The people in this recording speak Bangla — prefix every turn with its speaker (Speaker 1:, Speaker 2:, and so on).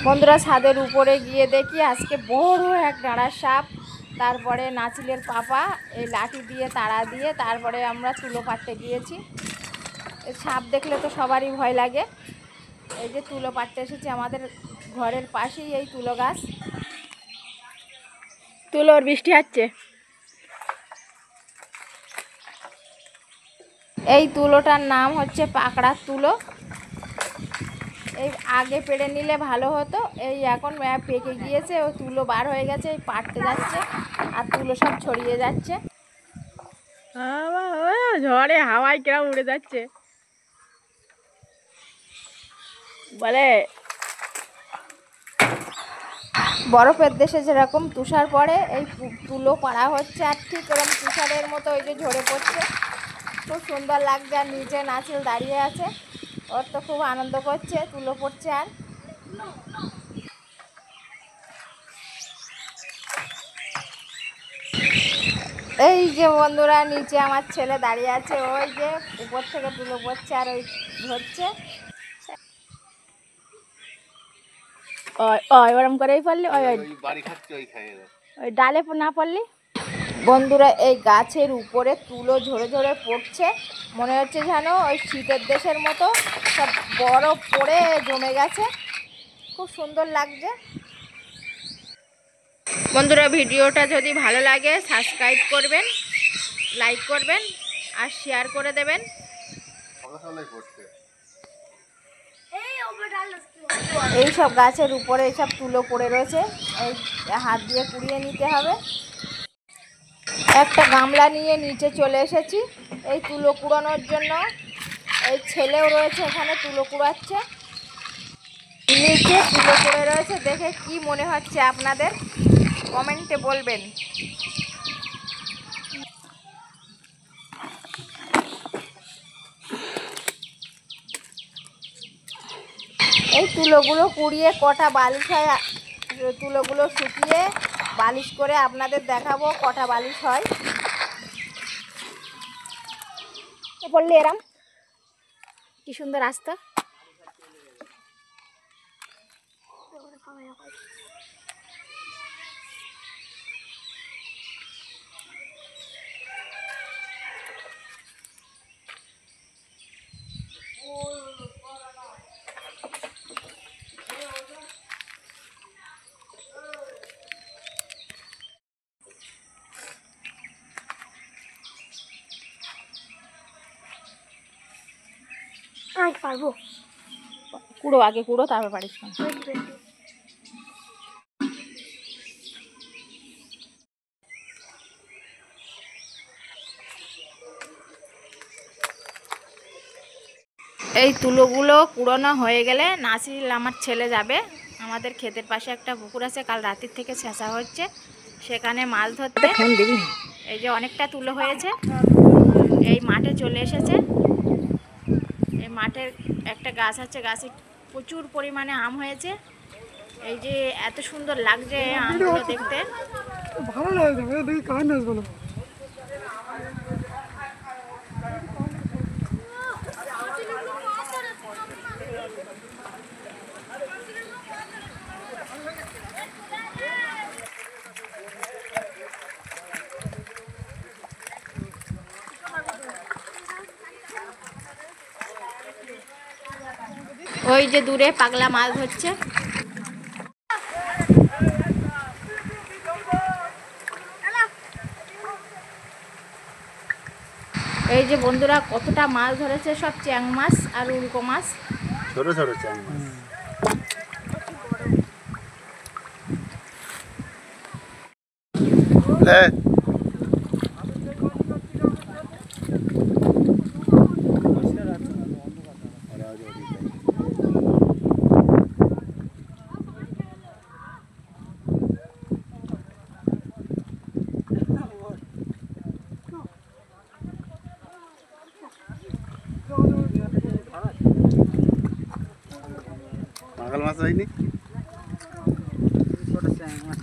Speaker 1: বন্ধুরা ছাদের উপরে গিয়ে দেখি আজকে বড় এক ডাঁড়ার সাপ। তারপরে নাচিলের পাপা এই লাঠি দিয়ে তাড়া দিয়ে তারপরে আমরা তুলো পাড়তে গিয়েছি। সাপ দেখলে তো সবারই ভয় লাগে। এই যে তুলো পাড়তে এসেছি, আমাদের ঘরের পাশেই এই তুলো গাছ। তুলোর বৃষ্টি হচ্ছে। এই তুলোটার নাম হচ্ছে পাকড়ার তুলো। এই আগে পেড়ে নিলে ভালো হতো, এই এখন পেকে গিয়েছে, ও তুলো বার হয়ে গেছে, এই পাড়তে যাচ্ছে আর তুলো সব ছড়িয়ে যাচ্ছে। ঝড়ে হাওয়ায় কিরম উড়ে যাচ্ছে বলে। বরফের দেশে যেরকম তুষার পড়ে, এই তুলো পাড়া হচ্ছে আর ঠিক এরকম তুষারের মতো ওই যে ঝরে পড়ছে। খুব সুন্দর লাগছে। আর নিচে নাচিল দাঁড়িয়ে আছে, ওর তো খুব আনন্দ করছে, তুলো পড়ছে। আর এই যে বন্ধুরা নিচে আমার ছেলে দাঁড়িয়ে আছে, ওই যে উপর থেকে তুলো পড়ছে আর ওই ধরছে। ওরম করেই পারলি, ওই ডালে না পড়লি। বন্ধুরা এই গাছের উপরে তুলো ঝরে ঝরে পড়ছে, মনে হচ্ছে যেন ওই শীতের দেশের মতো সব বরফ পড়ে জমে গেছে। খুব সুন্দর লাগছে। বন্ধুরা ভিডিওটা যদি ভালো লাগে সাবস্ক্রাইব করবেন, লাইক করবেন আর শেয়ার করে দেবেন। এই সব গাছের উপরে এইসব তুলো পড়ে রয়েছে, এই হাত দিয়ে কুড়িয়ে নিতে হবে। একটা গামলা নিয়ে নিচে চলে এসেছি এই তুলো কুড়ানোর জন্য। এই ছেলেও রয়েছে এখানে, তুলো কুড়াচ্ছে। নিচে তুলো পড়ে রয়েছে, দেখে কি মনে হচ্ছে আপনাদের কমেন্টে বলবেন। এই তুলোগুলো কুড়িয়ে কটা বালিশ হয়, তুলোগুলো শুকিয়ে বালিশ করে আপনাদের দেখাবো কটা বালিশ হয়। পড়লি এরম কি সুন্দর রাস্তা। পারবো কুড়ো, আগে কুড়ো তারপর পারিস না। এই তুলোগুলো কুড়োনো হয়ে গেলে নাসিল আমার ছেলে যাবে। আমাদের ক্ষেতের পাশে একটা পুকুর আছে, কাল রাতের থেকে ছেঁচা হচ্ছে, সেখানে মাছ ধরতে। এই যে অনেকটা তুলো হয়েছে, এই মাঠে চলে এসেছে। এই মাঠের একটা গাছ আছে, গাছে প্রচুর পরিমাণে আম হয়েছে। এই যে এত সুন্দর লাগছে আমগুলো দেখতে, ভালো লাগে। ওই যে দূরে পাগলা মাছ ধরছে। এই যে বন্ধুরা কতটা মাছ ধরেছে, সব চ্যাং মাছ আর উল্কো মাছ, ছোট ছোট চ্যাং মাছ। পাগল মাছ হয়নি, ছোট চ্যাং মাছ।